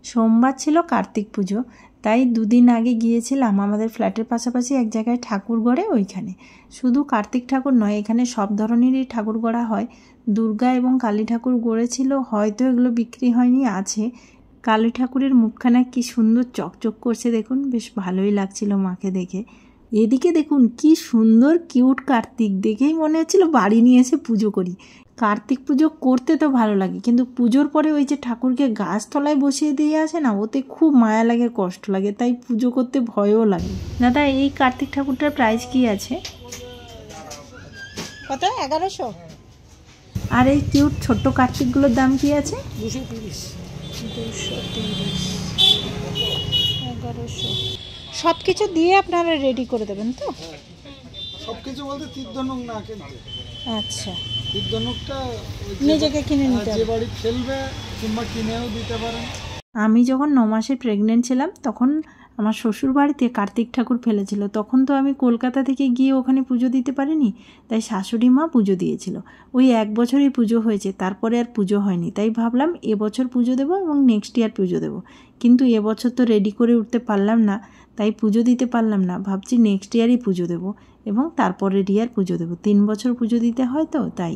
সোমবার ছিল কার্তিক পুজো, তাই দুদিন আগে গিয়েছিলাম আমাদের ফ্ল্যাটের পাশাপাশি এক জায়গায় ঠাকুর গড়ে। ওইখানে শুধু কার্তিক ঠাকুর নয়, এখানে সব ধরনেরই ঠাকুর গড়া হয়। দুর্গা এবং কালী ঠাকুর গড়েছিল, হয়তো এগুলো বিক্রি হয়নি, আছে। কালী ঠাকুরের মুখখানা কি সুন্দর চকচক করছে দেখুন, বেশ ভালোই লাগছিল মাকে দেখে। এদিকে দেখুন কি সুন্দর কিউট কার্তিক, দেখেই মনে হচ্ছিল বাড়ি নিয়ে এসে পুজো করি। কার্তিক পুজো করতে তো ভালো লাগে, কিন্তু পুজোর পরে ওই যে ঠাকুরকে গাছতলায় বসিয়ে দিয়ে আসে না, ওতে খুব মায়া লাগে, কষ্ট লাগে, তাই পুজো করতে ভয়ও লাগে। দাদা, এই কার্তিক ঠাকুরটার প্রাইস কি আছে? কত? 1100। আর এই কিউট ছোট্ট কার্তিকগুলোর দাম কি আছে? 230। 1100। সব কিছু দিয়ে আপনারা রেডি করে দেবেন তো? সব কিছু বলতে তীর্ধনুক না কিনতে। আচ্ছা, তীর্ধনুকটা নিজেকে কিনে নিতে যে বাড়ি খেলবে কিংবা কিনেও দিতে পারেন। আমি যখন 9 মাসে প্রেগনেন্ট ছিলাম তখন আমার শ্বশুর বাড়িতে কার্তিক ঠাকুর ফেলেছিল। তখন তো আমি কলকাতা থেকে গিয়ে ওখানে পুজো দিতে পারিনি, তাই শাশুড়ি মা পুজো দিয়েছিল। ওই 1 বছরই পুজো হয়েছে, তারপরে আর পুজো হয়নি। তাই ভাবলাম এবছর পুজো দেবো এবং নেক্সট ইয়ার পুজো দেবো, কিন্তু এবছর তো রেডি করে উঠতে পারলাম না, তাই পুজো দিতে পারলাম না। ভাবছি নেক্সট ইয়ারই পুজো দেবো এবং তারপরের ইয়ার পুজো দেবো। 3 বছর পুজো দিতে হয় তো, তাই।